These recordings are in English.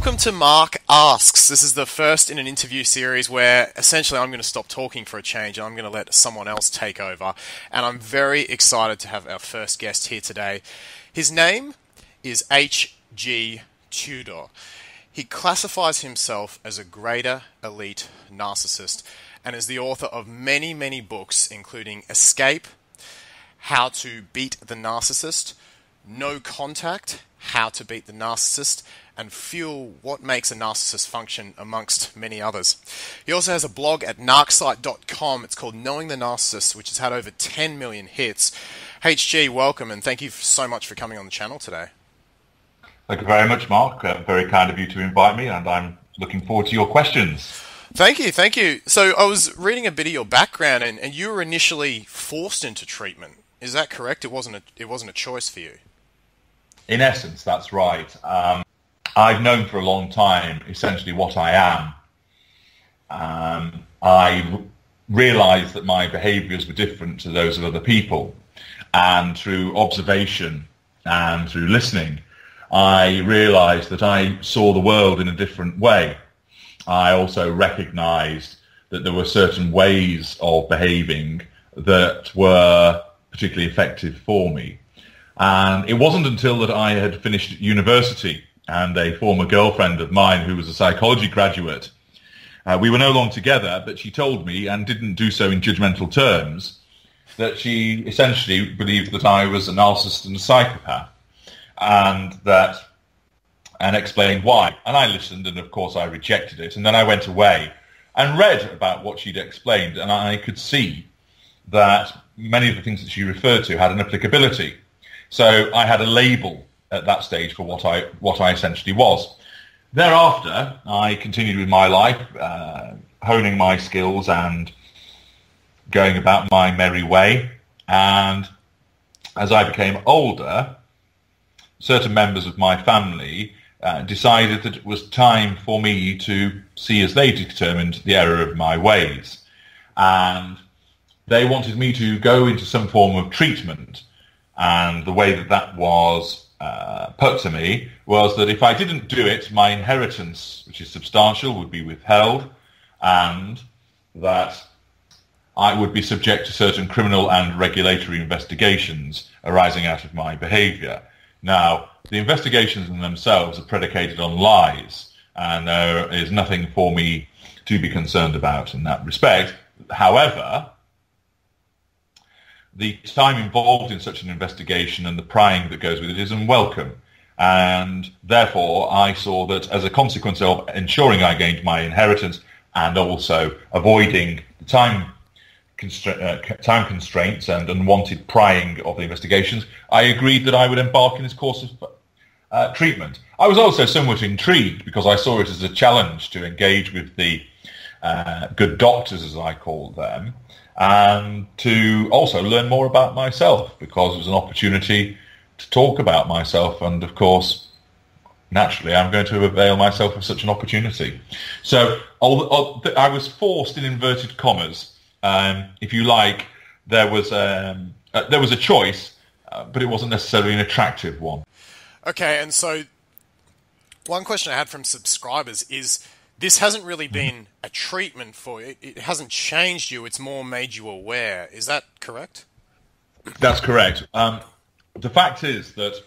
Welcome to Mark Asks. This is the first in an interview series where essentially I'm going to stop talking for a change and I'm going to let someone else take over. And I'm very excited to have our first guest here today. His name is H.G. Tudor. He classifies himself as a greater elite narcissist and is the author of many, many books, including Escape, How to Beat the Narcissist, No Contact, How to Beat the Narcissist, and Fuel, What Makes a Narcissist Function, amongst many others. He also has a blog at narcsite.com. It's called Knowing the Narcissist, which has had over 10 million hits. HG, welcome, and thank you so much for coming on the channel today. Thank you very much, Mark. Very kind of you to invite me, and I'm looking forward to your questions. Thank you, thank you. So I was reading a bit of your background, and you were initially forced into treatment. Is that correct? It wasn't a choice for you. In essence, that's right. I've known for a long time essentially what I am. I realised that my behaviours were different to those of other people, and through observation and through listening, I realised that I saw the world in a different way. I also recognised that there were certain ways of behaving that were particularly effective for me. And it wasn't until that I had finished university and a former girlfriend of mine who was a psychology graduate, we were no longer together, but she told me, and didn't do so in judgmental terms, that she essentially believed that I was a narcissist and a psychopath, and explained why. And I listened, and of course I rejected it. And then I went away and read about what she'd explained, and I could see that many of the things that she referred to had an applicability. So I had a label at that stage for what I essentially was. Thereafter, I continued with my life, honing my skills and going about my merry way. And as I became older, certain members of my family decided that it was time for me to see, as they determined, the error of my ways. And they wanted me to go into some form of treatment. And the way that was put to me was that if I didn't do it, my inheritance, which is substantial, would be withheld, and that I would be subject to certain criminal and regulatory investigations arising out of my behaviour. Now, the investigations in themselves are predicated on lies, and there is nothing for me to be concerned about in that respect. However, the time involved in such an investigation and the prying that goes with it is unwelcome. And therefore, I saw that as a consequence of ensuring I gained my inheritance and also avoiding the time constraints and unwanted prying of the investigations, I agreed that I would embark in this course of treatment. I was also somewhat intrigued because I saw it as a challenge to engage with the good doctors, as I call them, and to also learn more about myself, because it was an opportunity to talk about myself. And of course, naturally, I'm going to avail myself of such an opportunity. So I was forced, in inverted commas, if you like. There was a choice, but it wasn't necessarily an attractive one. Okay, and so one question I had from subscribers is, this hasn't really been a treatment for you. It hasn't changed you. It's more made you aware. Is that correct? That's correct. The fact is that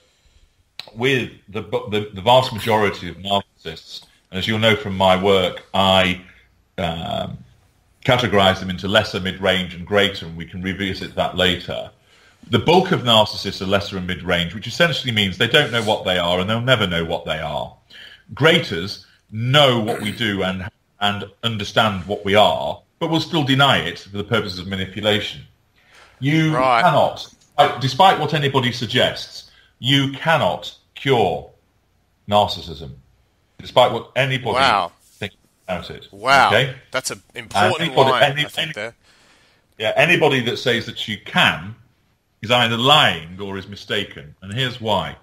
with the vast majority of narcissists, and as you'll know from my work, I categorize them into lesser, mid-range, and greater, and we can revisit that later. The bulk of narcissists are lesser and mid-range, which essentially means they don't know what they are, and they'll never know what they are. Greaters know what we do and understand what we are, but will still deny it for the purposes of manipulation. You cannot, despite what anybody suggests, you cannot cure narcissism, despite what anybody thinks about it. Wow, okay? That's an important line, I think, there. Yeah, anybody that says that you can is either lying or is mistaken, and here's why.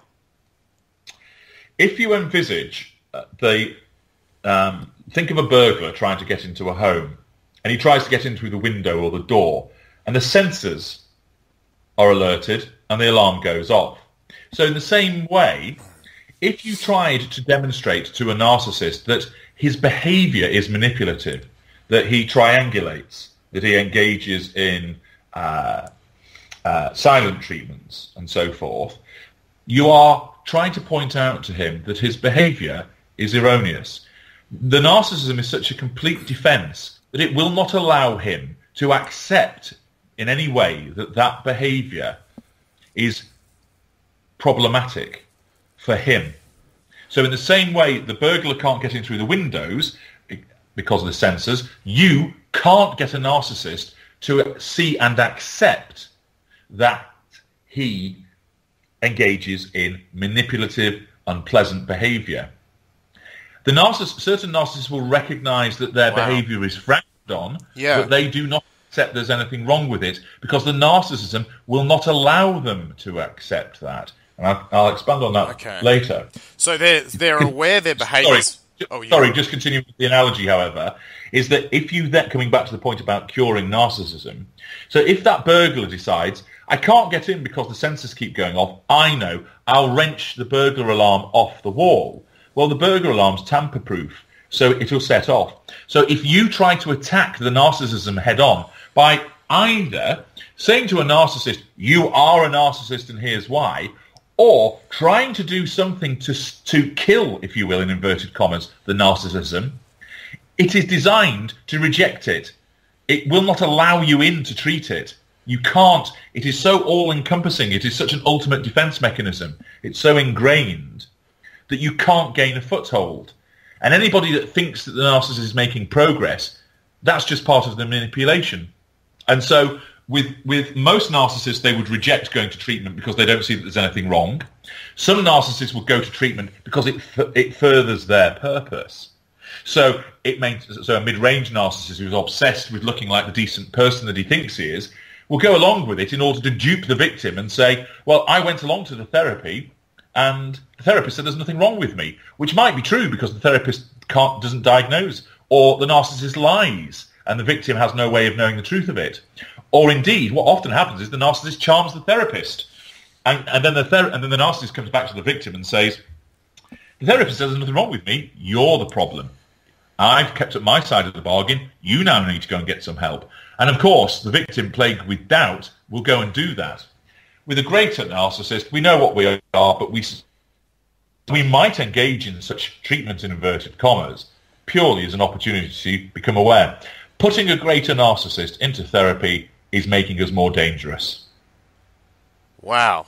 If you envisage think of a burglar trying to get into a home, and he tries to get in through the window or the door, and the sensors are alerted and the alarm goes off. So in the same way, if you tried to demonstrate to a narcissist that his behavior is manipulative, that he triangulates, that he engages in silent treatments and so forth, you are trying to point out to him that his behavior is erroneous. The narcissism is such a complete defense that it will not allow him to accept in any way that that behavior is problematic for him. So in the same way the burglar can't get in through the windows because of the sensors, you can't get a narcissist to see and accept that he engages in manipulative, unpleasant behavior. Certain narcissists will recognize that their behavior is frowned on, but they do not accept there's anything wrong with it because the narcissism will not allow them to accept that. And I'll expand on that later. So they're aware their behaviours... Sorry, just continuing with the analogy, however, is that if you then, coming back to the point about curing narcissism, so if that burglar decides, I can't get in because the sensors keep going off, I know, I'll wrench the burglar alarm off the wall. Well, the burglar alarm's tamper-proof, so it'll set off. So if you try to attack the narcissism head-on by either saying to a narcissist, you are a narcissist and here's why, or trying to do something to kill, if you will, in inverted commas, the narcissism, it is designed to reject it. It will not allow you in to treat it. You can't. It is so all-encompassing. It is such an ultimate defense mechanism. It's so ingrained that you can't gain a foothold. And anybody that thinks that the narcissist is making progress, that's just part of the manipulation. And so with most narcissists, they would reject going to treatment because they don't see that there's anything wrong. Some narcissists will go to treatment because it furthers their purpose. So a mid-range narcissist who's obsessed with looking like the decent person that he thinks he is will go along with it in order to dupe the victim and say, well, I went along to the therapy and the therapist said there's nothing wrong with me, which might be true because the therapist doesn't diagnose, or the narcissist lies and the victim has no way of knowing the truth of it. Or indeed, what often happens is the narcissist charms the therapist, and then the narcissist comes back to the victim and says, the therapist says there's nothing wrong with me, you're the problem. I've kept up my side of the bargain, you now need to go and get some help. And of course, the victim, plagued with doubt, will go and do that. With a greater narcissist, we know what we are, but we might engage in such treatment in inverted commas purely as an opportunity to become aware. Putting a greater narcissist into therapy is making us more dangerous. Wow.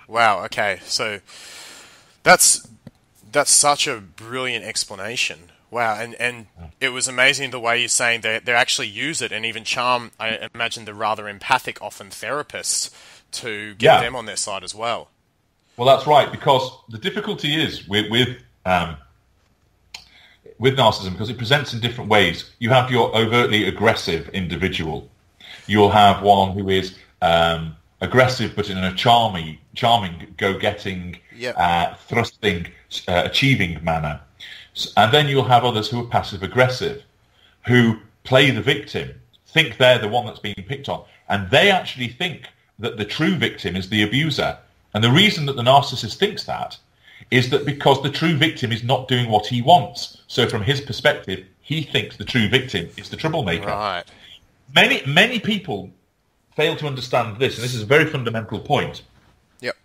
Okay, so that's such a brilliant explanation. Wow, and it was amazing the way you're saying they actually use it and even charm, I imagine, the rather empathic, often therapists to get them on their side as well. Well, that's right, because the difficulty is with narcissism, because it presents in different ways. You have your overtly aggressive individual. You'll have one who is aggressive but in a charming, go-getting, thrusting, achieving manner. And then you'll have others who are passive-aggressive, who play the victim, think they're the one that's being picked on, and they actually think that the true victim is the abuser. And the reason that the narcissist thinks that is that because the true victim is not doing what he wants. So from his perspective, he thinks the true victim is the troublemaker. Right. Many people fail to understand this, and this is a very fundamental point. Yep.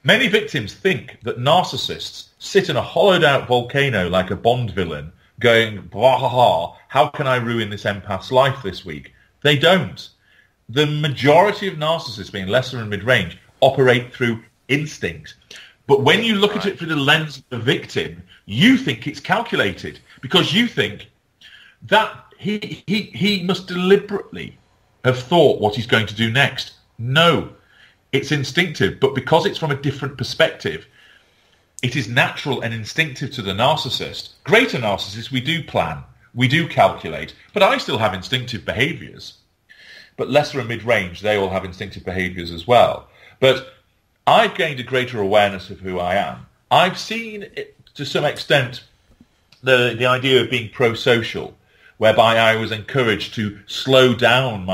Many victims think that narcissists sit in a hollowed-out volcano like a Bond villain, going, blah, ha, ha, how can I ruin this empath's life this week? They don't. The majority of narcissists, being lesser and mid-range, operate through instinct. But when you look at it through the lens of the victim, you think it's calculated, because you think that he must deliberately have thought what he's going to do next. No, it's instinctive, but because it's from a different perspective, it is natural and instinctive to the narcissist. Greater narcissists, we do plan, we do calculate, but I still have instinctive behaviours. But lesser and mid-range, they all have instinctive behaviours as well. But I've gained a greater awareness of who I am. I've seen, to some extent, the idea of being pro-social, whereby I was encouraged to slow down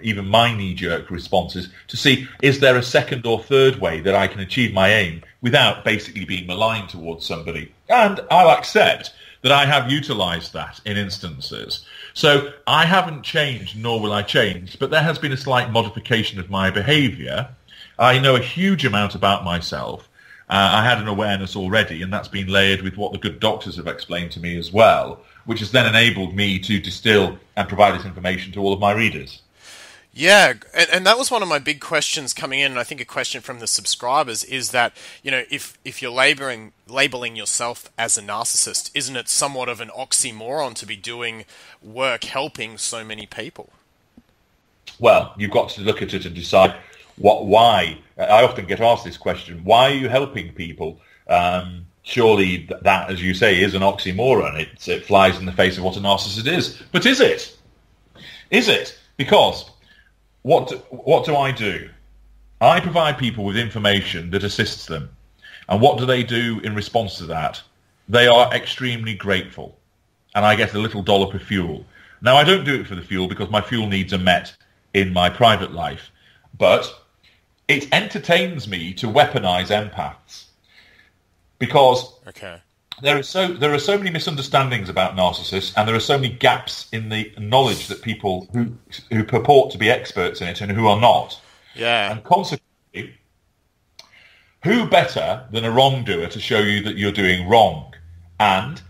even my knee-jerk responses to see, is there a second or third way that I can achieve my aim without basically being malign towards somebody. And I'll accept that I have utilised that in instances. So I haven't changed, nor will I change, but there has been a slight modification of my behaviour. I know a huge amount about myself. I had an awareness already, and that's been layered with what the good doctors have explained to me as well, which has then enabled me to distill and provide this information to all of my readers. Yeah, and that was one of my big questions coming in, and I think a question from the subscribers is that, if you're labeling yourself as a narcissist, isn't it somewhat of an oxymoron to be doing work helping so many people? Well, you've got to look at it and decide why. I often get asked this question, why are you helping people? Surely that, as you say, is an oxymoron. It flies in the face of what a narcissist is. But is it? Is it? Because what do I do? I provide people with information that assists them. And what do they do in response to that? They are extremely grateful. And I get a little dollop of fuel. Now, I don't do it for the fuel because my fuel needs are met in my private life. But it entertains me to weaponize empaths. Because there are so many misunderstandings about narcissists, and there are so many gaps in the knowledge that people who purport to be experts in it and who are not. Yeah. And consequently, who better than a wrongdoer to show you that you're doing wrong? And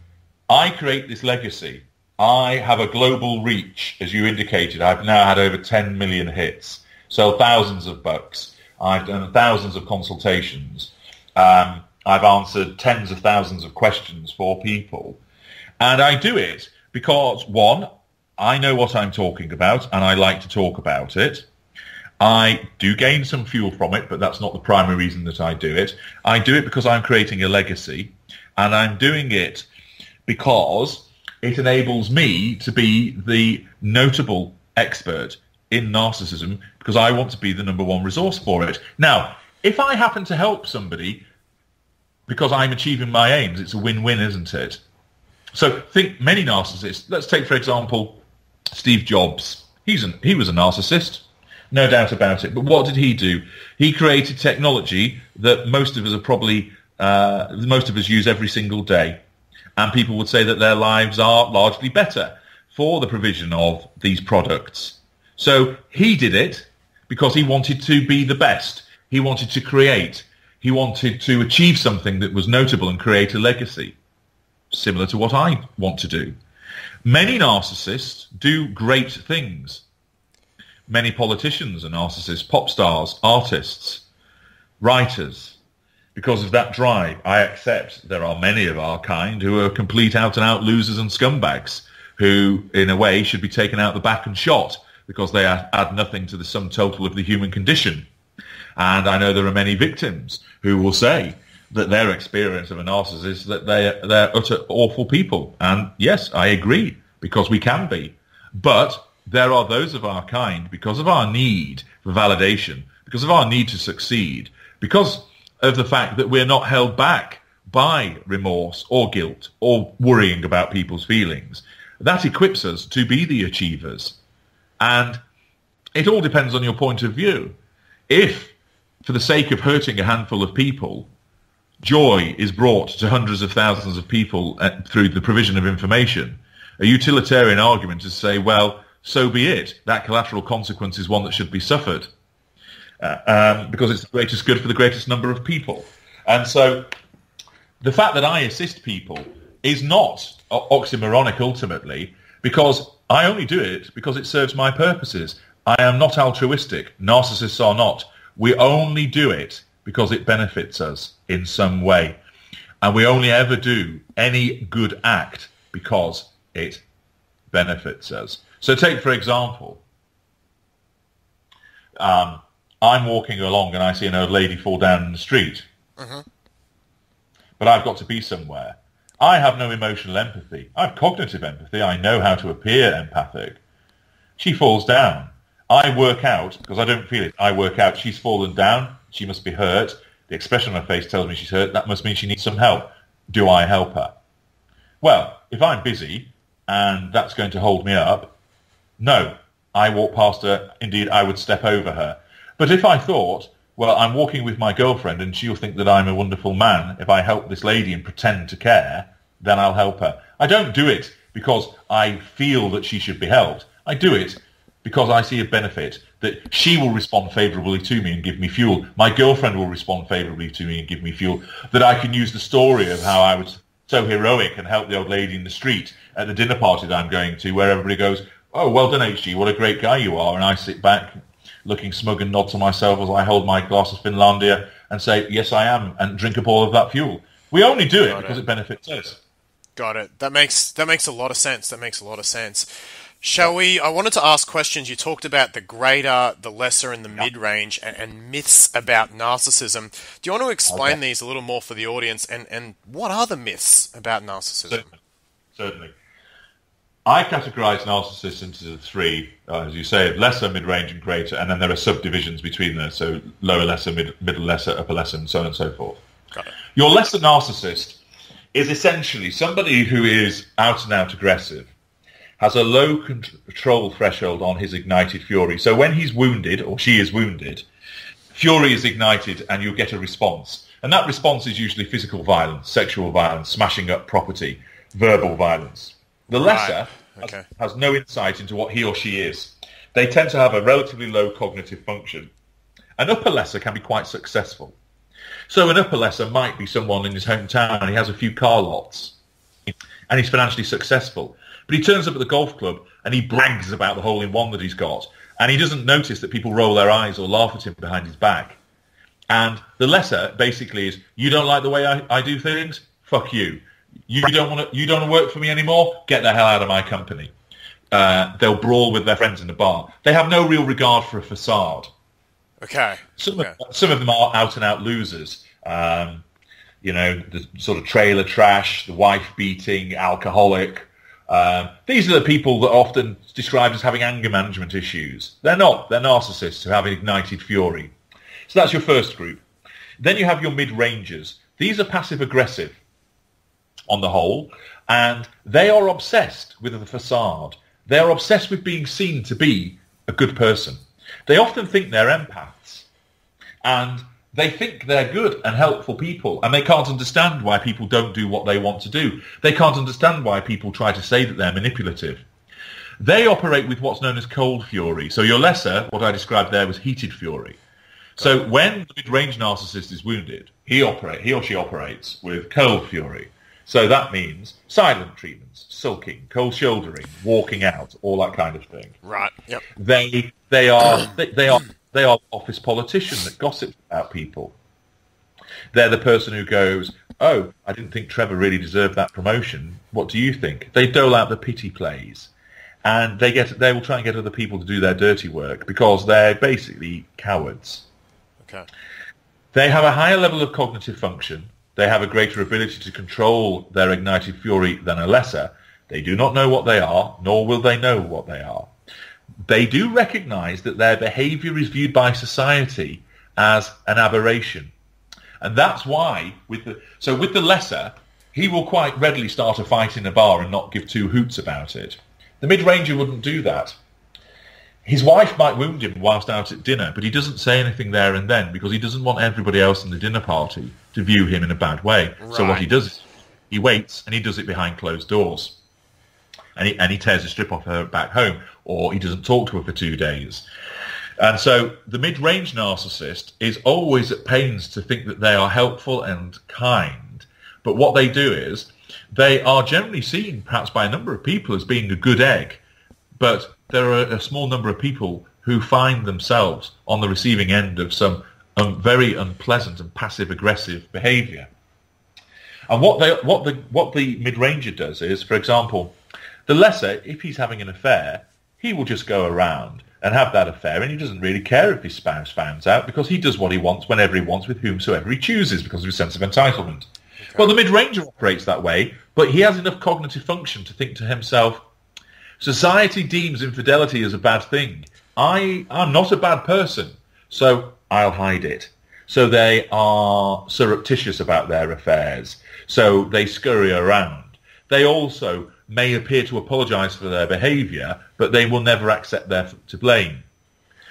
I create this legacy. I have a global reach, as you indicated. I've now had over 10 million hits, sold thousands of books. I've done thousands of consultations. I've answered tens of thousands of questions for people. And I do it because, one, I know what I'm talking about and I like to talk about it. I do gain some fuel from it, but that's not the primary reason that I do it. I do it because I'm creating a legacy, and I'm doing it because it enables me to be the notable expert in narcissism, because I want to be the number one resource for it. Now, if I happen to help somebody because I'm achieving my aims, it's a win-win, isn't it? So think many narcissists. Let's take, for example, Steve Jobs. He was a narcissist, no doubt about it. But what did he do? He created technology that most of us use every single day. And people would say that their lives are largely better for the provision of these products. So he did it because he wanted to be the best. He wanted to create. He wanted to achieve something that was notable and create a legacy, similar to what I want to do. Many narcissists do great things. Many politicians are narcissists, pop stars, artists, writers. Because of that drive, I accept there are many of our kind who are complete out-and-out losers and scumbags, who, in a way, should be taken out the back and shot because they add nothing to the sum total of the human condition. And I know there are many victims who will say that their experience of a narcissist, that they're utter awful people. And yes, I agree, because we can be. But there are those of our kind, because of our need for validation, because of our need to succeed, because of the fact that we're not held back by remorse or guilt or worrying about people's feelings. That equips us to be the achievers. And it all depends on your point of view. If, for the sake of hurting a handful of people, joy is brought to hundreds of thousands of people through the provision of information, a utilitarian argument is to say, well, so be it. That collateral consequence is one that should be suffered. Because it's the greatest good for the greatest number of people. And so the fact that I assist people is not oxymoronic ultimately, because I only do it because it serves my purposes. I am not altruistic. Narcissists are not. We only do it because it benefits us in some way. And we only ever do any good act because it benefits us. So take, for example, I'm walking along and I see an old lady fall down in the street. Mm-hmm. But I've got to be somewhere. I have no emotional empathy. I have cognitive empathy. I know how to appear empathic. She falls down. I work out, because I don't feel it, I work out she's fallen down. She must be hurt. The expression on her face tells me she's hurt. That must mean she needs some help. Do I help her? Well, if I'm busy and that's going to hold me up, no. I walk past her. Indeed, I would step over her. But if I thought, well, I'm walking with my girlfriend and she'll think that I'm a wonderful man. If I help this lady and pretend to care, then I'll help her. I don't do it because I feel that she should be helped. I do it because I see a benefit, that she will respond favourably to me and give me fuel. My girlfriend will respond favourably to me and give me fuel, that I can use the story of how I was so heroic and help the old lady in the street at the dinner party that I'm going to, where everybody goes, oh, well done, HG, what a great guy you are. And I sit back looking smug and nod to myself as I hold my glass of Finlandia and say, yes, I am, and drink up all of that fuel. We only do it because it benefits us. Got it. That makes a lot of sense. That makes a lot of sense. Shall we? I wanted to ask questions. You talked about the greater, the lesser, and the mid-range, and myths about narcissism. Do you want to explain these a little more for the audience? And what are the myths about narcissism? Certainly. I categorise narcissists into three, as you say, lesser, mid-range, and greater, and then there are subdivisions between them, so lower lesser, middle lesser, upper lesser, and so on and so forth. Got it. Your lesser narcissist is essentially somebody who is out-and-out aggressive, has a low control threshold on his ignited fury. So when he's wounded, or she is wounded, fury is ignited and you get a response. And that response is usually physical violence, sexual violence, smashing up property, verbal violence. The lesser has no insight into what he or she is. They tend to have a relatively low cognitive function. An upper lesser can be quite successful. So an upper lesser might be someone in his hometown, he has a few car lots, and he's financially successful. But he turns up at the golf club and he brags about the hole-in-one that he's got. And he doesn't notice that people roll their eyes or laugh at him behind his back. And the lesser basically is, you don't like the way I do things? Fuck you. You don't want to work for me anymore? Get the hell out of my company. They'll brawl with their friends in the bar. They have no real regard for a facade. Okay. Some of them are out-and-out losers. The sort of trailer trash, the wife-beating, alcoholic. These are the people that are often described as having anger management issues. They're not. They're narcissists who have ignited fury. So that's your first group. Then you have your mid-rangers. These are passive-aggressive on the whole, and they are obsessed with the facade. They are obsessed with being seen to be a good person. They often think they're empaths, and they think they're good and helpful people, and they can't understand why people don't do what they want to do. They can't understand why people try to say that they're manipulative. They operate with what's known as cold fury. So your lesser, what I described there, was heated fury. So when the mid-range narcissist is wounded, he or she operates with cold fury. So that means silent treatments, sulking, cold shouldering, walking out, all that kind of thing. Right. Yep. They are office politician that gossips about people. They're the person who goes, oh, I didn't think Trevor really deserved that promotion. What do you think? They dole out the pity plays. And they will try and get other people to do their dirty work because they're basically cowards. Okay. They have a higher level of cognitive function. They have a greater ability to control their ignited fury than a lesser. They do not know what they are, nor will they know what they are. They do recognize that their behavior is viewed by society as an aberration. And that's why, with the lesser, he will quite readily start a fight in a bar and not give two hoots about it. The mid-ranger wouldn't do that. His wife might wound him whilst out at dinner, but he doesn't say anything there and then because he doesn't want everybody else in the dinner party to view him in a bad way. Right. So what he does is he waits and he does it behind closed doors. And he tears a strip off her back home, or he doesn't talk to her for 2 days. And so the mid-range narcissist is always at pains to think that they are helpful and kind. But what they do is they are generally seen, perhaps by a number of people, as being a good egg. But there are a small number of people who find themselves on the receiving end of some very unpleasant and passive-aggressive behaviour. And what the mid-ranger does is, for example, the lesser, if he's having an affair, he will just go around and have that affair, and he doesn't really care if his spouse finds out because he does what he wants whenever he wants with whomsoever he chooses because of his sense of entitlement. Okay. Well, the mid-ranger operates that way, but he has enough cognitive function to think to himself, society deems infidelity as a bad thing. I'm not a bad person, so I'll hide it. So they are surreptitious about their affairs. So they scurry around. They also may appear to apologise for their behaviour, but they will never accept their to blame.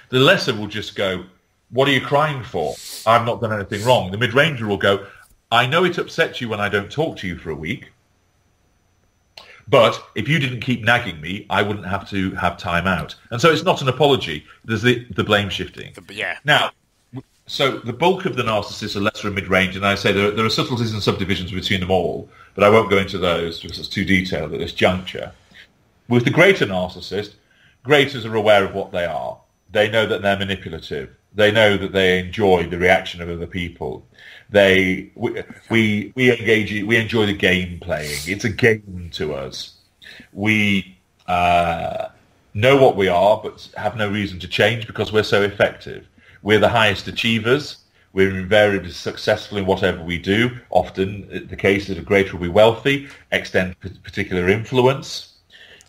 The lesser will just go, what are you crying for? I've not done anything wrong. The mid-ranger will go, I know it upsets you when I don't talk to you for a week, but if you didn't keep nagging me, I wouldn't have to have time out. And so it's not an apology. There's the blame shifting. Yeah. Now, so the bulk of the narcissists are lesser and mid-range, and I say there are subtleties and subdivisions between them all, but I won't go into those because it's too detailed at this juncture. With the greater narcissist, greaters are aware of what they are. They know that they're manipulative. They know that they enjoy the reaction of other people. We enjoy the game playing. It's a game to us. We know what we are, but have no reason to change because we're so effective. We're the highest achievers. We're invariably successful in whatever we do. Often the case that a greater will be wealthy, extend particular influence,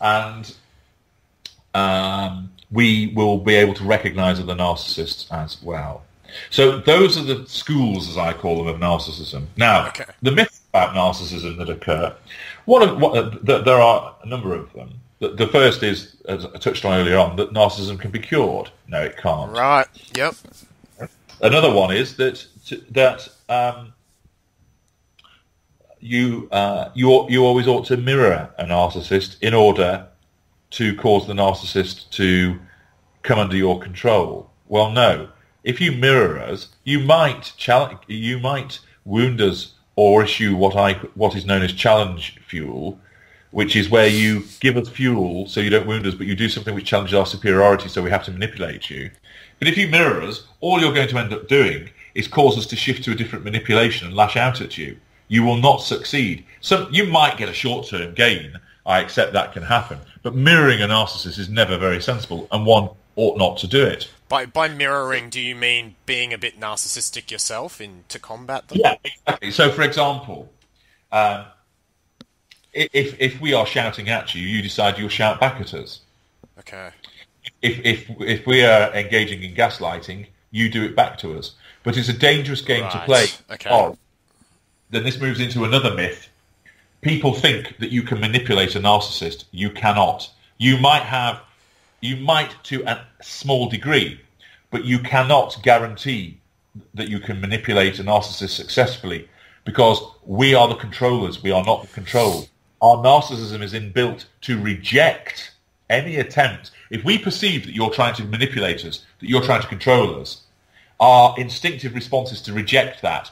and we will be able to recognize other narcissists as well. So those are the schools, as I call them, of narcissism. Now, the myths about narcissism that occur, there are a number of them. The first is, as I touched on earlier on, that narcissism can be cured. No, it can't. Right, yep. Another one is that you always ought to mirror a narcissist in order to cause the narcissist to come under your control. Well, no. If you mirror us, you might wound us or issue what is known as challenge fuel, which is where you give us fuel so you don't wound us, but you do something which challenges our superiority, so we have to manipulate you. But if you mirror us, all you're going to end up doing is cause us to shift to a different manipulation and lash out at you. You will not succeed. So you might get a short-term gain. I accept that can happen. But mirroring a narcissist is never very sensible, and one ought not to do it. By mirroring, do you mean being a bit narcissistic yourself to combat them? Yeah, exactly. So, for example, if we are shouting at you, you decide you'll shout back at us. Okay. If we are engaging in gaslighting, you do it back to us. But it's a dangerous game to play. Okay. Then this moves into another myth. People think that you can manipulate a narcissist. You cannot. You might to a small degree, but you cannot guarantee that you can manipulate a narcissist successfully because we are the controllers. We are not the controlled. Our narcissism is inbuilt to reject any attempt. If we perceive that you're trying to manipulate us, that you're trying to control us, our instinctive response is to reject that.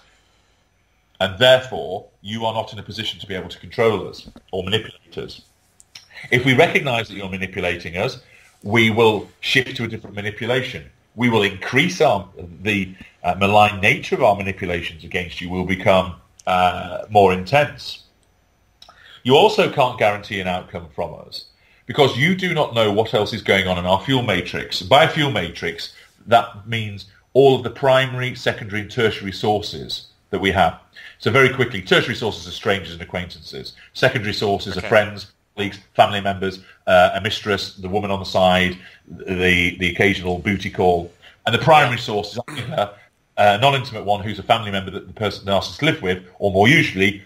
And therefore, you are not in a position to be able to control us or manipulate us. If we recognize that you're manipulating us, we will shift to a different manipulation. We will increase the malign nature of our manipulations against you will become more intense. You also can't guarantee an outcome from us because you do not know what else is going on in our fuel matrix. By fuel matrix, that means all of the primary, secondary, and tertiary sources that we have. So very quickly, tertiary sources are strangers and acquaintances. Secondary sources are friends, colleagues, family members, a mistress, the woman on the side, the occasional booty call. And the primary source is either a non-intimate one who's a family member that the person the narcissist lived with, or more usually,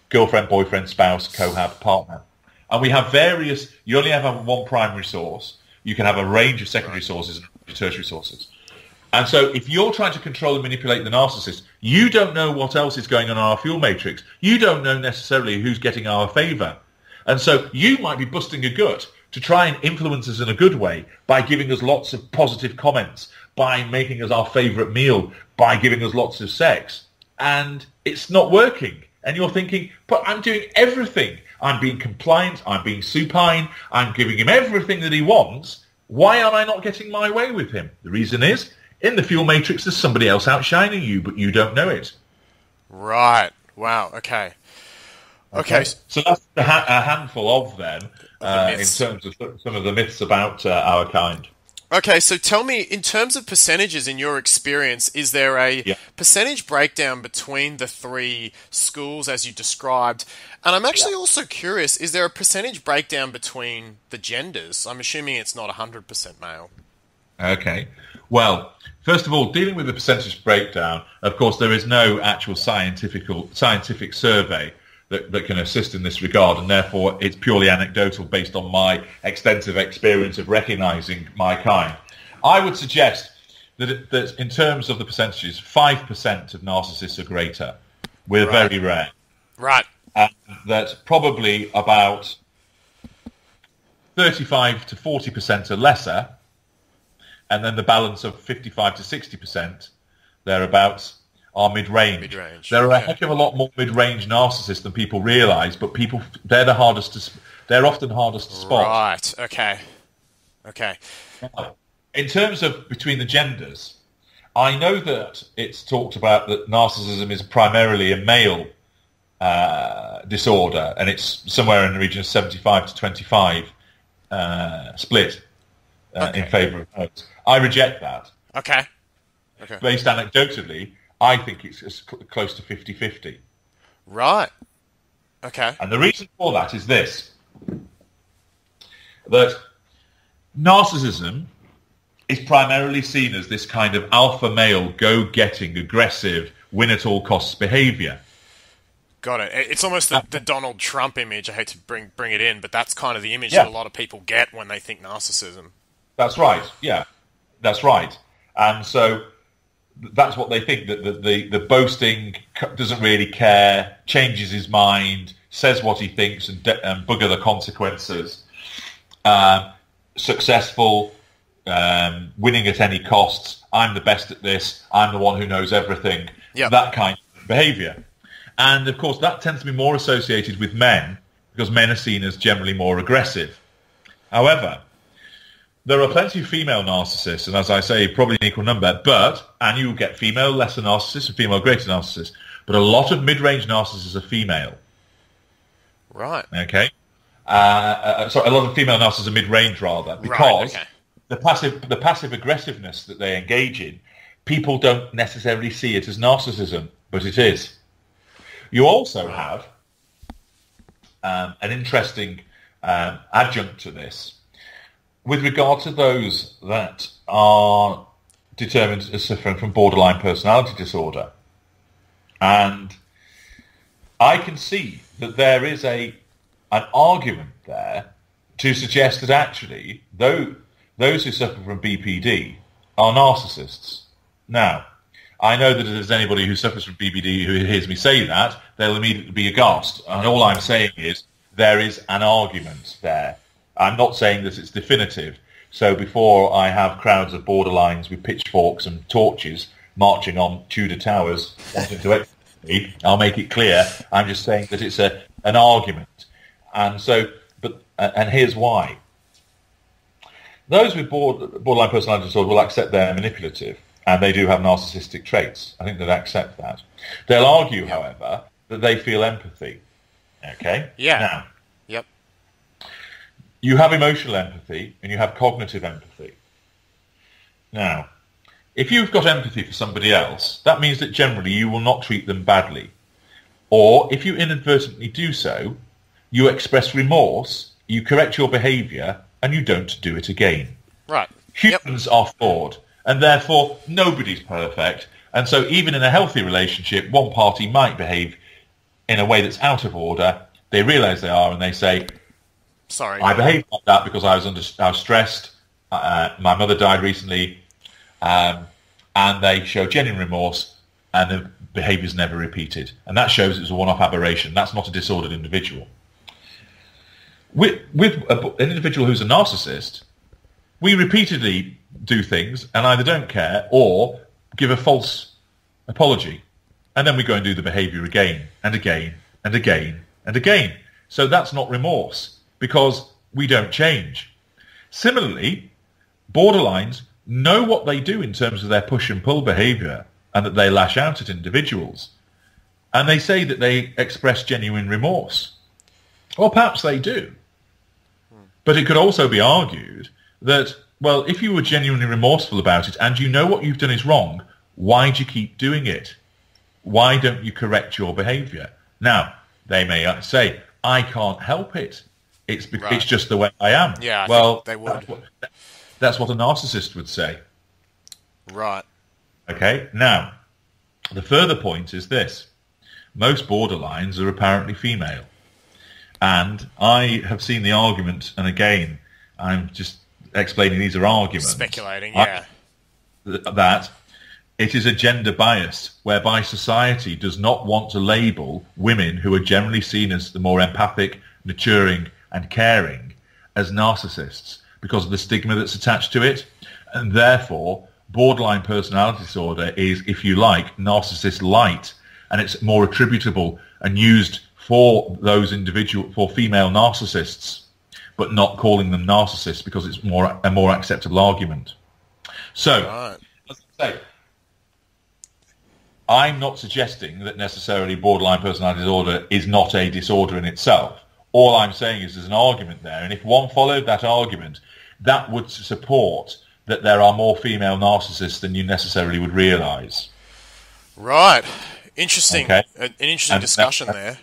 girlfriend, boyfriend, spouse, cohab, partner. And we have various, you only have one primary source. You can have a range of secondary sources and tertiary sources. And so if you're trying to control and manipulate the narcissist, you don't know what else is going on in our fuel matrix. You don't know necessarily who's getting our favour. And so you might be busting a gut to try and influence us in a good way by giving us lots of positive comments, by making us our favourite meal, by giving us lots of sex. And it's not working. And you're thinking, but I'm doing everything. I'm being compliant. I'm being supine. I'm giving him everything that he wants. Why am I not getting my way with him? The reason is, in the fuel matrix, there's somebody else outshining you, but you don't know it. Right. Wow. Okay. So that's a handful of them in terms of some of the myths about our kind. Okay, so tell me, in terms of percentages in your experience, is there a percentage breakdown between the three schools as you described? And I'm actually also curious, is there a percentage breakdown between the genders? I'm assuming it's not 100% male. Okay. Well, first of all, dealing with the percentage breakdown, of course, there is no actual scientific survey that can assist in this regard, and therefore it's purely anecdotal based on my extensive experience of recognising my kind. I would suggest that in terms of the percentages, 5% of narcissists are greater. We're very rare. Right. And that probably about 35 to 40% are lesser, and then the balance of 55 to 60%, thereabouts, are mid-range. Mid-range. There are a heck of a lot more mid-range narcissists than people realise, but they're they're often hardest to spot. Right. Okay. Now, in terms of between the genders, I know that it's talked about that narcissism is primarily a male disorder, and it's somewhere in the region of 75 to 25 split in favour of males. I reject that. Okay. Based anecdotally, I think it's close to 50-50. Right. Okay. And the reason for that is this, that narcissism is primarily seen as this kind of alpha male, go-getting, aggressive, win-at-all-costs behaviour. Got it. It's almost the Donald Trump image. I hate to bring it in, but that's kind of the image that a lot of people get when they think narcissism. That's right. Yeah, that's right. And so that's what they think, that the boasting, doesn't really care, changes his mind, says what he thinks, and bugger the consequences. Successful, winning at any costs. I'm the best at this. I'm the one who knows everything. Yep. That kind of behaviour. And, of course, that tends to be more associated with men because men are seen as generally more aggressive. However, there are plenty of female narcissists, and as I say, probably an equal number, and you get female lesser narcissists and female greater narcissists, but a lot of mid-range narcissists are female. Right. Okay? Sorry, a lot of female narcissists are mid-range, rather, because the passive aggressiveness that they engage in, people don't necessarily see it as narcissism, but it is. You also have an interesting adjunct to this with regard to those that are determined as suffering from borderline personality disorder. And I can see that there is an argument there to suggest that actually those who suffer from BPD are narcissists. Now, I know that if there's anybody who suffers from BPD who hears me say that, they'll immediately be aghast. And all I'm saying is there is an argument there. I'm not saying that it's definitive. So before I have crowds of borderlines with pitchforks and torches marching on Tudor towers wanting to execute me, I'll make it clear. I'm just saying that it's an argument. And so, and here's why. Those with borderline personality disorder will accept they're manipulative. And they do have narcissistic traits. I think they'd accept that. They'll argue, however, that they feel empathy. Okay? Yeah. Now, yep. You have emotional empathy and you have cognitive empathy. Now, if you've got empathy for somebody else, that means that generally you will not treat them badly. Or if you inadvertently do so, you express remorse, you correct your behaviour, and you don't do it again. Right. Humans are flawed. And therefore, nobody's perfect. And so even in a healthy relationship, one party might behave in a way that's out of order. They realise they are and they say, sorry, I behaved like that because I was stressed. My mother died recently. And they show genuine remorse and the behaviour's never repeated. And that shows it's a one-off aberration. That's not a disordered individual. With an individual who's a narcissist, we repeatedly do things and either don't care or give a false apology. And then we go and do the behaviour again and again and again and again. So that's not remorse because we don't change. Similarly, borderlines know what they do in terms of their push and pull behaviour and that they lash out at individuals. And they say that they express genuine remorse. Or perhaps they do. But it could also be argued that, well, if you were genuinely remorseful about it and you know what you've done is wrong, why do you keep doing it? Why don't you correct your behaviour? Now, they may say, I can't help it. It's just the way I am. Yeah, well, they would. That's what a narcissist would say. Right. Okay, now, the further point is this. Most borderlines are apparently female. And I have seen the argument, and again, I'm just explaining these are arguments. Speculating, yeah. that it is a gender bias whereby society does not want to label women who are generally seen as the more empathic, maturing and caring as narcissists because of the stigma that's attached to it. And therefore, borderline personality disorder is, if you like, narcissist light, and it's more attributable and used for those for female narcissists, but not calling them narcissists because it's a more acceptable argument. So, Right. as I say, I'm not suggesting that necessarily borderline personality disorder is not a disorder in itself. All I'm saying is there's an argument there, and if one followed that argument, that would support that there are more female narcissists than you necessarily would realise. Right. Interesting. Okay. An interesting discussion there.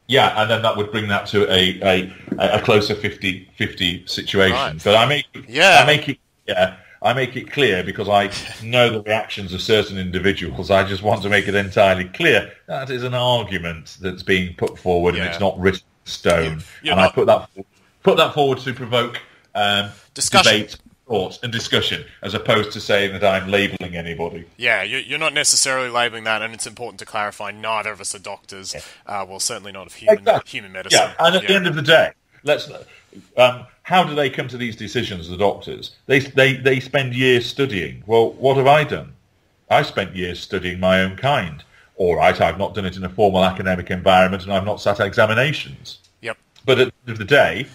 Yeah, and then that would bring that to a closer 50-50 situation. Right. But I make it clear because I know the reactions of certain individuals. I just want to make it entirely clear that is an argument that's being put forward, and it's not written in stone. I put that forward to provoke discussion, debate, thought, and discussion, as opposed to saying that I'm labelling anybody. Yeah, you're not necessarily labelling that, and it's important to clarify. Neither of us are doctors. Well, certainly not of human medicine. Yeah, and at the end of the day, how do they come to these decisions, the doctors? They spend years studying. Well, what have I done? I spent years studying my own kind. All right, I've not done it in a formal academic environment, and I've not sat examinations. Yep. But at the end of the day,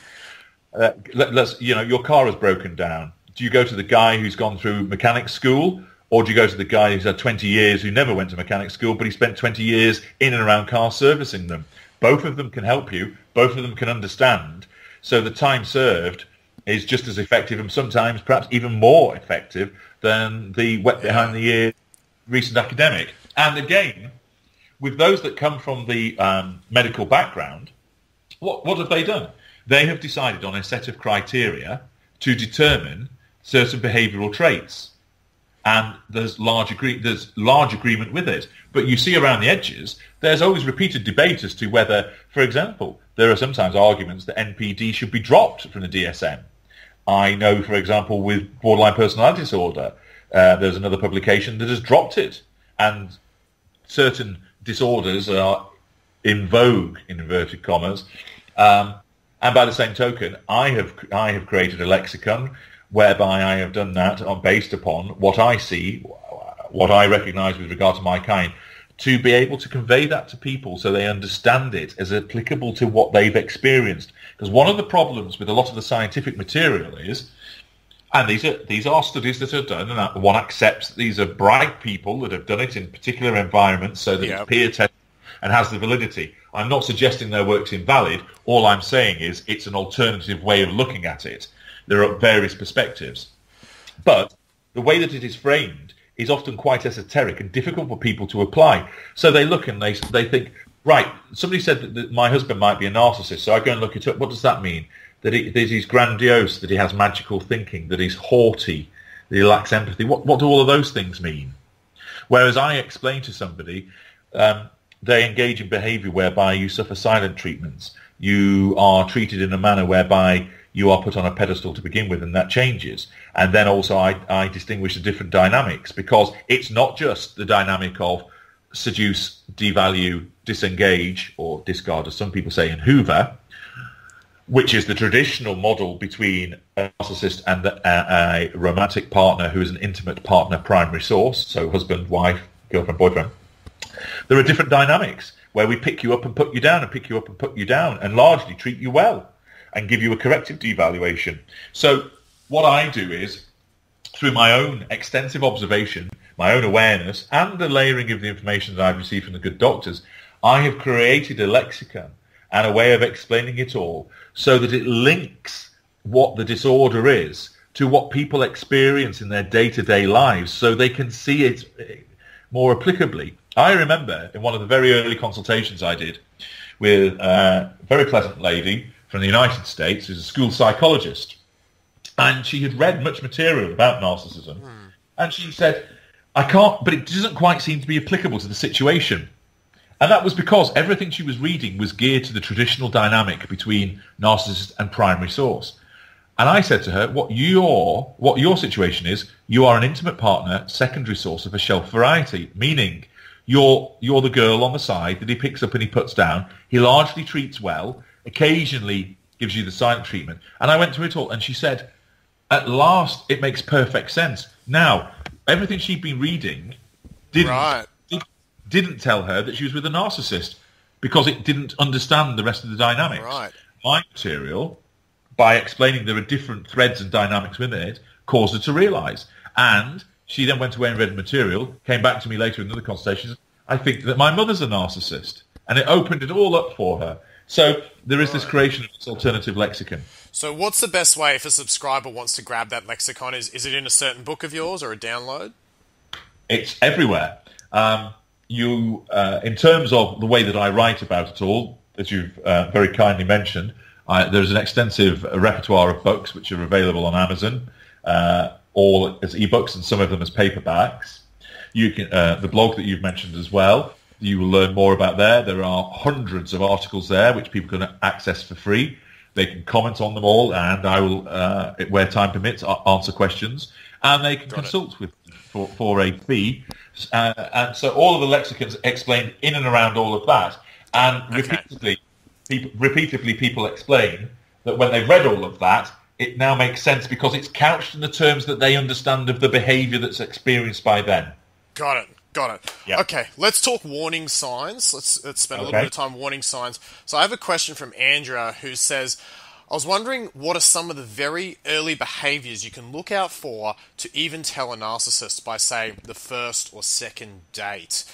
your car has broken down. Do you go to the guy who's gone through mechanic school, or do you go to the guy who's had 20 years who never went to mechanic school, but he spent 20 years in and around cars servicing them? Both of them can help you. Both of them can understand. So the time served is just as effective, and sometimes perhaps even more effective than the wet behind the ear recent academic. And again, with those that come from the medical background, what have they done? They have decided on a set of criteria to determine certain behavioural traits, and there's large agreement with it. But you see around the edges, there's always repeated debate as to whether, for example, there are sometimes arguments that NPD should be dropped from the DSM. I know, for example, with borderline personality disorder, there's another publication that has dropped it, and certain disorders are in vogue, in inverted commas. And by the same token, I have created a lexicon whereby I have done that based upon what I see, what I recognise with regard to my kind, to be able to convey that to people so they understand it as applicable to what they've experienced. Because one of the problems with a lot of the scientific material is, and these are studies that are done, and one accepts that these are bright people that have done it in particular environments so that it's peer tested and has the validity. I'm not suggesting their work's invalid. All I'm saying is it's an alternative way of looking at it. There are various perspectives. But the way that it is framed is often quite esoteric and difficult for people to apply. So they look and they think, right, somebody said that my husband might be a narcissist, so I go and look it up. What does that mean? That he's grandiose, that he has magical thinking, that he's haughty, that he lacks empathy. What do all of those things mean? Whereas I explain to somebody, they engage in behaviour whereby you suffer silent treatments. You are treated in a manner whereby you are put on a pedestal to begin with, and that changes. And then also I distinguish the different dynamics, because it's not just the dynamic of seduce, devalue, disengage, or discard, as some people say in Hoover, which is the traditional model between a narcissist and a romantic partner who is an intimate partner primary source, so husband, wife, girlfriend, boyfriend. There are different dynamics where we pick you up and put you down and pick you up and put you down and largely treat you well and give you a corrective devaluation. So what I do is, through my own extensive observation, my own awareness, and the layering of the information that I've received from the good doctors, I have created a lexicon and a way of explaining it all so that it links what the disorder is to what people experience in their day-to-day lives so they can see it more applicably. I remember in one of the very early consultations I did with a very pleasant lady from the United States who's a school psychologist, and she had read much material about narcissism, and she said, I can't, but it doesn't quite seem to be applicable to the situation. And that was because everything she was reading was geared to the traditional dynamic between narcissist and primary source. And I said to her, what your situation is, you are an intimate partner, secondary source of a shelf variety, meaning you're the girl on the side that he picks up and he puts down. He largely treats well, occasionally gives you the silent treatment. And I went through it all, and she said, at last, it makes perfect sense. Now, everything she'd been reading didn't tell her that she was with a narcissist, because it didn't understand the rest of the dynamics. Right. My material, by explaining there are different threads and dynamics within it, caused her to realise. And she then went away and read the material, came back to me later in another conversation, I think that my mother's a narcissist. And it opened it all up for her. So there is this creation of this alternative lexicon. So what's the best way if a subscriber wants to grab that lexicon? Is it in a certain book of yours or a download? It's everywhere. In terms of the way that I write about it all, as you've very kindly mentioned, there's an extensive repertoire of books which are available on Amazon, all as ebooks and some of them as paperbacks. You can the blog that you've mentioned as well. You will learn more about there. There are hundreds of articles there which people can access for free. They can comment on them all, and I will, where time permits, answer questions. And they can consult with for a fee. And so all of the lexicons explained in and around all of that. And repeatedly people explain that when they've read all of that, it now makes sense because it's couched in the terms that they understand of the behaviour that's experienced by them. Got it. Yep. Okay, let's talk warning signs. Let's spend a little bit of time warning signs. So I have a question from Andrea who says, I was wondering what are some of the very early behaviours you can look out for to even tell a narcissist by, say, the first or second date?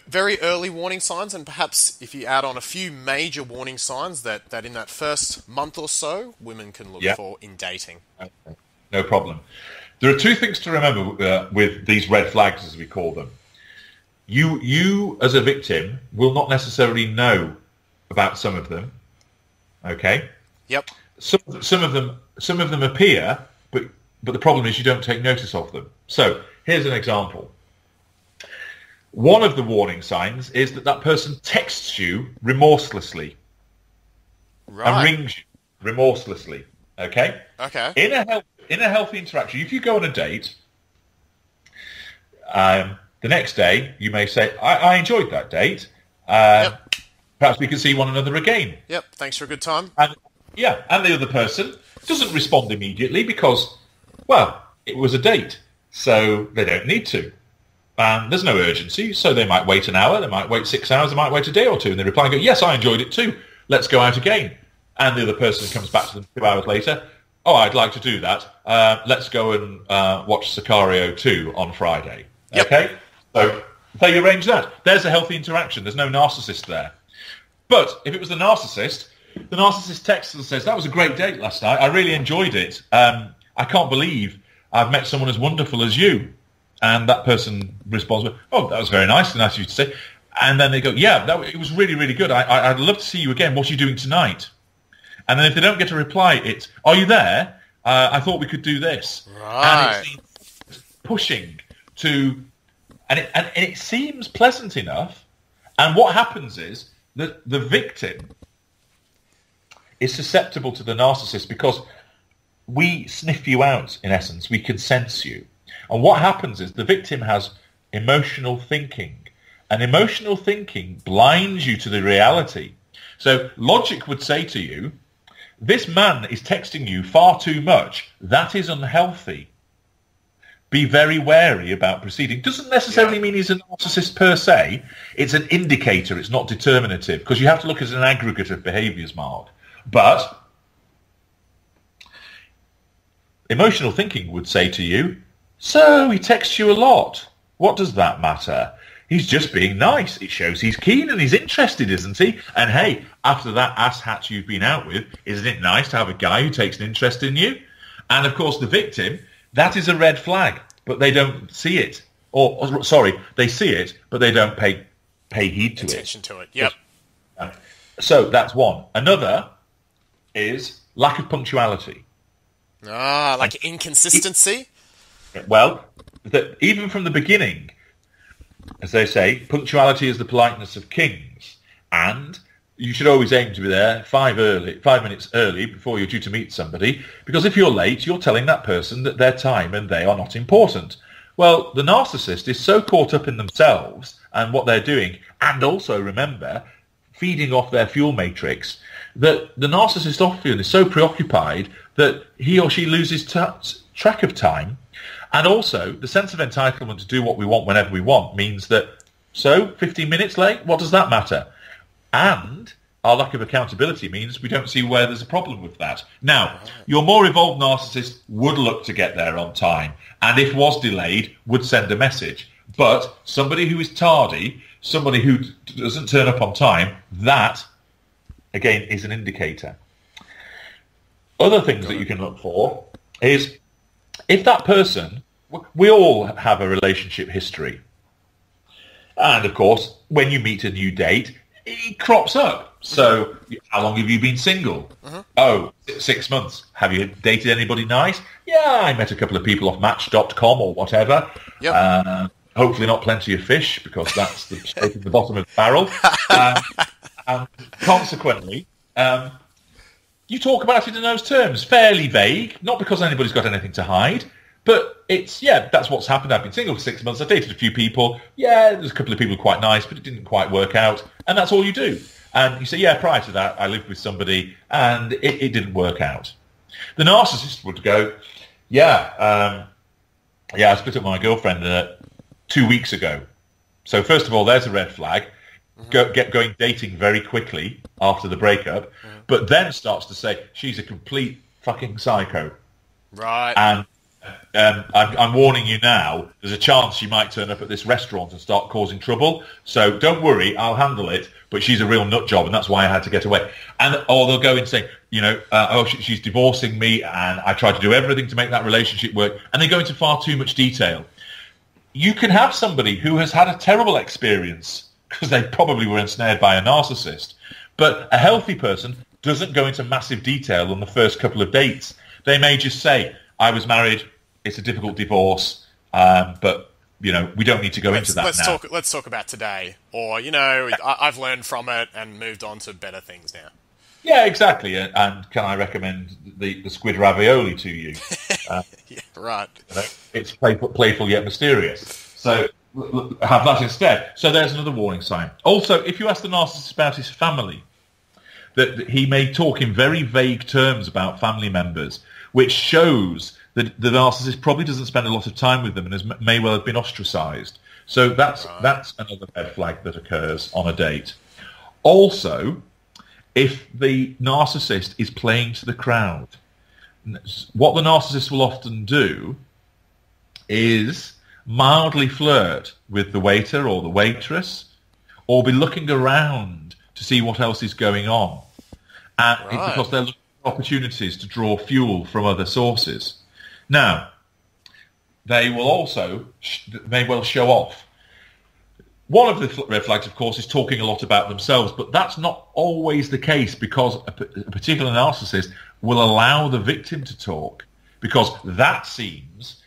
Very early warning signs, and perhaps if you add on a few major warning signs that in that first month or so, women can look for in dating. Okay. No problem. There are two things to remember with these red flags, as we call them. You, as a victim, will not necessarily know about some of them. Okay. Yep. Some of them appear, but the problem is you don't take notice of them. So here's an example. One of the warning signs is that person texts you remorselessly and rings you remorselessly. Okay. Okay. In a healthy interaction, if you go on a date, the next day you may say, "I enjoyed that date. Perhaps we can see one another again." Yep. Thanks for a good time. And the other person doesn't respond immediately because, well, it was a date, so they don't need to. And there's no urgency, so they might wait an hour, they might wait 6 hours, they might wait a day or two, and they reply and go, "Yes, I enjoyed it too. Let's go out again." And the other person comes back to them 2 hours later. "Oh, I'd like to do that. Let's go and watch Sicario 2 on Friday." Yep. Okay? So they arrange that. There's a healthy interaction. There's no narcissist there. But if it was the narcissist texts and says, "That was a great date last night. I really enjoyed it. I can't believe I've met someone as wonderful as you." And that person responds, "Oh, that was very nice of you to say." And then they go, "Yeah, it was really, really good. I'd love to see you again. What are you doing tonight?" And then if they don't get a reply, it's, "Are you there? I thought we could do this." Right. And it's pushing to, and it seems pleasant enough. And what happens is that the victim is susceptible to the narcissist because we sniff you out, in essence. We can sense you. And what happens is the victim has emotional thinking. And emotional thinking blinds you to the reality. So logic would say to you, this man is texting you far too much. That is unhealthy. Be very wary about proceeding. Doesn't necessarily mean he's a narcissist per se. It's an indicator. It's not determinative because you have to look at an aggregate of behaviours, Mark. But emotional thinking would say to you, "So he texts you a lot. What does that matter? He's just being nice. It shows he's keen and he's interested, isn't he? And hey, after that asshat you've been out with, isn't it nice to have a guy who takes an interest in you?" And of course the victim, that is a red flag, but they don't see it. Or sorry, they see it, but they don't pay heed to Attention to it. Yep. So that's one. Another is lack of punctuality. Like inconsistency? Well, even from the beginning, as they say, punctuality is the politeness of kings. And you should always aim to be there 5 minutes early before you're due to meet somebody, because if you're late, you're telling that person that their time and they are not important. Well, the narcissist is so caught up in themselves and what they're doing, and also, remember, feeding off their fuel matrix, that the narcissist often is so preoccupied that he or she loses track of time. And also, the sense of entitlement to do what we want whenever we want means that, so, 15 minutes late, what does that matter? And our lack of accountability means we don't see where there's a problem with that. Now, your more evolved narcissist would look to get there on time, and if was delayed, would send a message. But somebody who is tardy, somebody who doesn't turn up on time, that, again, is an indicator. Other things that you can look for is if that person, we all have a relationship history. And, of course, when you meet a new date, it crops up. So, how long have you been single? Oh, 6 months. Have you dated anybody nice? Yeah, I met a couple of people off Match.com or whatever. Yep. Hopefully not plenty of fish, because that's the stroke at the bottom of the barrel. And consequently, you talk about it in those terms, fairly vague, not because anybody's got anything to hide, but it's, yeah, that's what's happened. I've been single for 6 months. I've dated a few people. Yeah, there's a couple of people quite nice, but it didn't quite work out. And that's all you do. And you say, yeah, prior to that, I lived with somebody and it didn't work out. The narcissist would go, I split up with my girlfriend 2 weeks ago. So first of all, there's a red flag. Get going dating very quickly after the breakup, but then starts to say, she's a complete fucking psycho. Right. And I'm warning you now, there's a chance she might turn up at this restaurant and start causing trouble. So don't worry, I'll handle it. But she's a real nut job, and that's why I had to get away. Or they'll go and say, she's divorcing me, and I tried to do everything to make that relationship work. And they go into far too much detail. You can have somebody who has had a terrible experience because they probably were ensnared by a narcissist. But a healthy person doesn't go into massive detail on the first couple of dates. They may just say, I was married, it's a difficult divorce, but, we don't need to go into that now. Let's talk about today. Or, I've learned from it and moved on to better things now. Yeah, exactly. And can I recommend the squid ravioli to you? Yeah, right. It's playful yet mysterious. So have that instead. So there's another warning sign. Also, if you ask the narcissist about his family, that he may talk in very vague terms about family members, which shows that the narcissist probably doesn't spend a lot of time with them and may well have been ostracized. So that's another red flag that occurs on a date. Also, if the narcissist is playing to the crowd, what the narcissist will often do is mildly flirt with the waiter or the waitress, or be looking around to see what else is going on. And it's because they're looking for opportunities to draw fuel from other sources. Now, they will also show off. One of the red flags, of course, is talking a lot about themselves, but that's not always the case, because a particular narcissist will allow the victim to talk, because that seems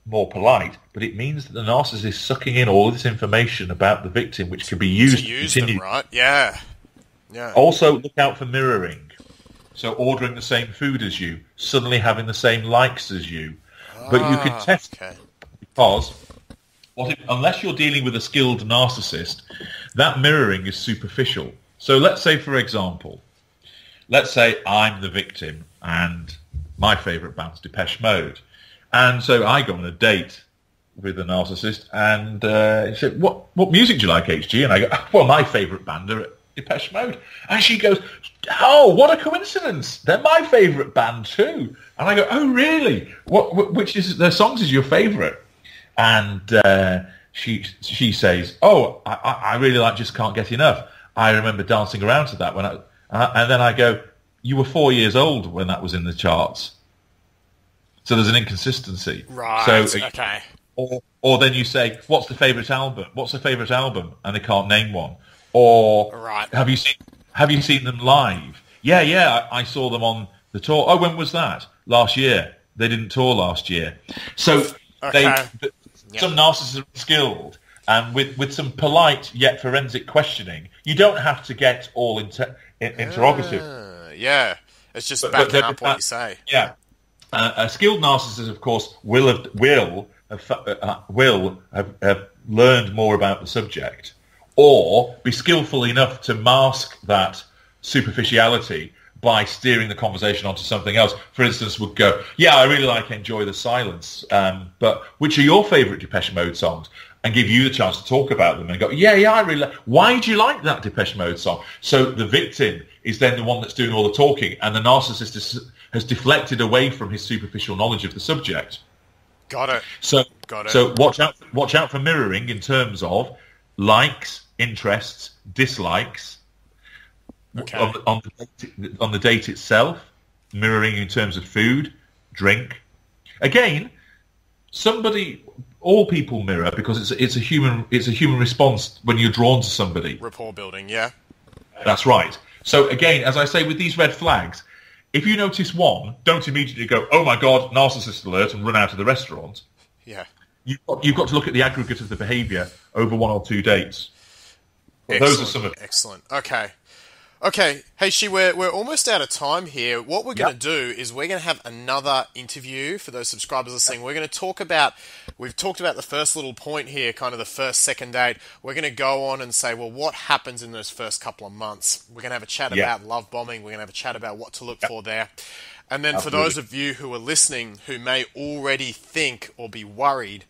more polite, but it means that the narcissist is sucking in all this information about the victim, which can be used to continue. Them, right? Yeah. Also, look out for mirroring. So ordering the same food as you, suddenly having the same likes as you. But you can test it, because unless you're dealing with a skilled narcissist, that mirroring is superficial. So let's say, for example, I'm the victim and my favourite band's Depeche Mode. And so I go on a date with a narcissist and he said, what music do you like, HG? And I go, well, my favourite band are Depeche Mode. And she goes, oh, what a coincidence. They're my favourite band too. And I go, oh, really? Which is their songs is your favourite? And she says, oh, I really like Just Can't Get Enough. I remember dancing around to that and then I go, you were 4 years old when that was in the charts. So there's an inconsistency. Right, okay. Or then you say, what's the favourite album? What's the favourite album? And they can't name one. Or have you seen them live? Yeah, I saw them on the tour. Oh, when was that? Last year. They didn't tour last year. So some narcissists are skilled And with some polite yet forensic questioning, you don't have to get all interrogative. Yeah, it's just backing up what you say. Yeah. A skilled narcissist, of course, will have learned more about the subject, or be skillful enough to mask that superficiality by steering the conversation onto something else. For instance, would go, yeah, I really Enjoy the Silence, but which are your favourite Depeche Mode songs? And give you the chance to talk about them and go, yeah, I really why do you like that Depeche Mode song? So the victim is then the one that's doing all the talking, and the narcissist has deflected away from his superficial knowledge of the subject. Got it. So watch out for mirroring in terms of likes, interests, dislikes. Okay. On the date itself, mirroring in terms of food, drink. Again, all people mirror because it's a human response when you're drawn to somebody. Rapport building, yeah. That's right. So again, as I say, with these red flags, if you notice one, don't immediately go, "Oh my God, narcissist alert," and run out of the restaurant. Yeah. You've got to look at the aggregate of the behaviour over 1 or 2 dates. Those are some of. Excellent. Okay, hey, we're almost out of time here. What we're going to do is we're going to have another interview for those subscribers listening. We're going to we've talked about the first little point here, kind of the second date. We're going to go on and say, well, what happens in those first couple of months? We're going to have a chat about love bombing. We're going to have a chat about what to look for there. And then for those of you who are listening who may already think or be worried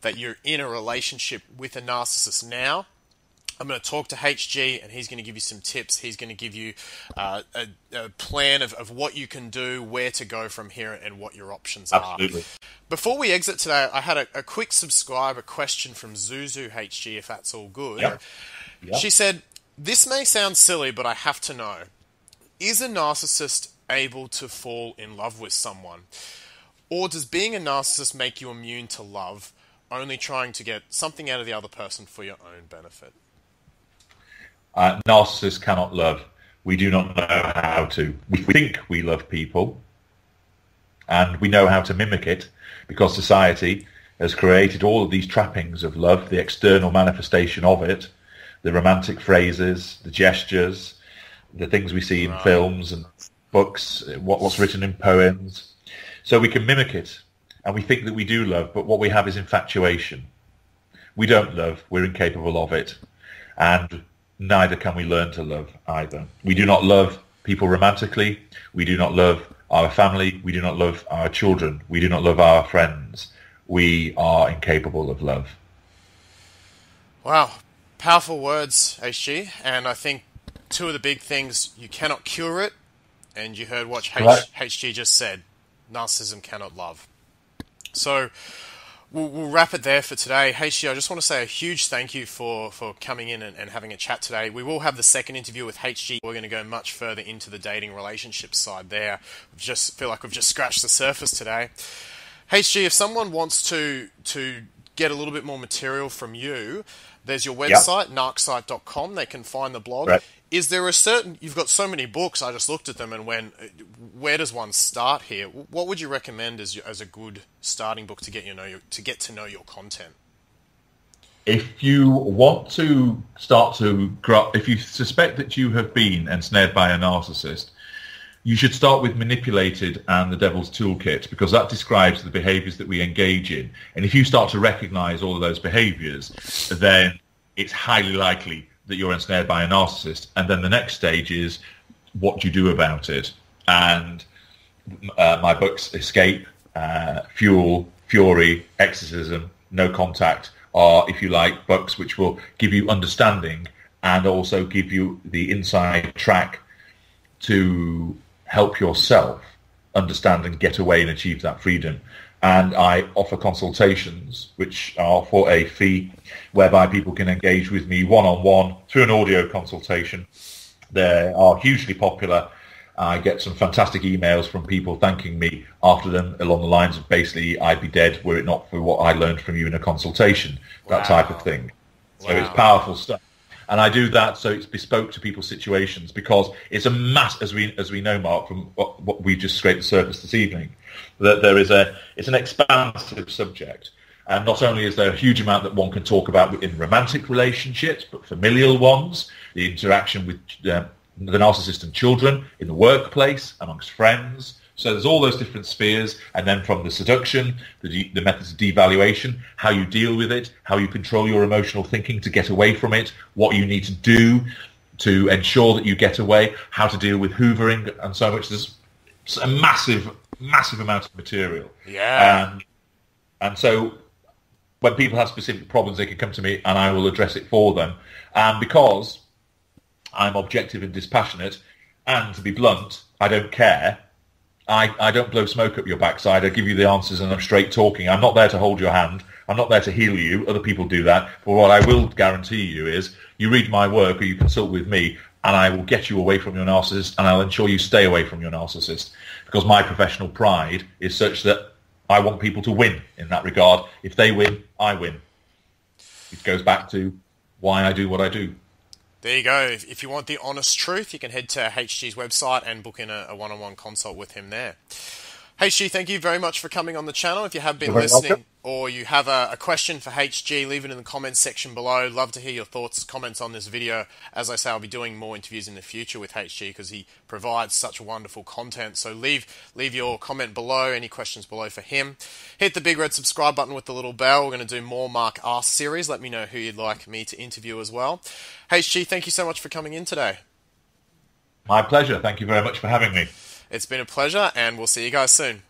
that you're in a relationship with a narcissist now, I'm going to talk to HG and he's going to give you some tips. He's going to give you a plan of what you can do, where to go from here, and what your options are. Before we exit today, I had a quick subscriber question from Zuzu HG, if that's all good. Yep. She said, this may sound silly, but I have to know. Is a narcissist able to fall in love with someone? Or does being a narcissist make you immune to love, only trying to get something out of the other person for your own benefit? Narcissists cannot love. We do not know how to. We think we love people, and we know how to mimic it because society has created all of these trappings of love, the external manifestation of it, the romantic phrases, the gestures, the things we see in films and books, what's written in poems. So we can mimic it, and we think that we do love, but what we have is infatuation. We don't love. We're incapable of it. And neither can we learn to love either. We do not love people romantically. We do not love our family. We do not love our children. We do not love our friends. We are incapable of love. Wow. Powerful words, HG. And I think two of the big things, you cannot cure it, and you heard what HG just said. Narcissism cannot love. So we'll wrap it there for today. HG, I just want to say a huge thank you for coming in and having a chat today. We will have the second interview with HG. We're going to go much further into the dating relationship side there. I just feel like we've just scratched the surface today. HG, if someone wants to get a little bit more material from you, there's your website, narcsite.com. They can find the blog. Right. Is there you've got so many books, I just looked at them and went, where does one start here? What would you recommend as a good starting book to get to know your content? If you want to if you suspect that you have been ensnared by a narcissist, you should start with Manipulated and the Devil's Toolkit, because that describes the behaviors that we engage in. And if you start to recognize all of those behaviors, then it's highly likely that you're ensnared by a narcissist. And then the next stage is, what do you do about it? And my books, Escape, Fuel, Fury, Exorcism, No Contact, are, if you like, books which will give you understanding and also give you the inside track to help yourself understand and get away and achieve that freedom. And I offer consultations, which are for a fee, whereby people can engage with me one-on-one through an audio consultation. They are hugely popular. I get some fantastic emails from people thanking me after them, along the lines of basically, I'd be dead were it not for what I learned from you in a consultation, that type of thing. So it's powerful stuff. And I do that so it's bespoke to people's situations, because it's a mass, as we know, Mark, from what we just scraped the surface this evening, that it's an expansive subject. And not only is there a huge amount that one can talk about in romantic relationships, but familial ones, the interaction with the narcissist and children, in the workplace, amongst friends. So there's all those different spheres, and then from the seduction, the methods of devaluation, how you deal with it, how you control your emotional thinking to get away from it, what you need to do to ensure that you get away, how to deal with hoovering, and so much. There's a massive amount of material. Yeah. And so when people have specific problems, they can come to me and I will address it for them. And because I'm objective and dispassionate, and to be blunt, I don't care. I don't blow smoke up your backside. I give you the answers and I'm straight talking. I'm not there to hold your hand. I'm not there to heal you. Other people do that. But what I will guarantee you is you read my work or you consult with me and I will get you away from your narcissist and I'll ensure you stay away from your narcissist, because my professional pride is such that I want people to win in that regard. If they win, I win. It goes back to why I do what I do. There you go. If you want the honest truth, you can head to HG's website and book in a one-on-one consult with him there. HG, thank you very much for coming on the channel. If you have been listening or you have a question for HG, leave it in the comments section below. Love to hear your thoughts, comments on this video. As I say, I'll be doing more interviews in the future with HG because he provides such wonderful content. So leave your comment below, any questions below for him. Hit the big red subscribe button with the little bell. We're going to do more Mark Ask series. Let me know who you'd like me to interview as well. HG, thank you so much for coming in today. My pleasure. Thank you very much for having me. It's been a pleasure, and we'll see you guys soon.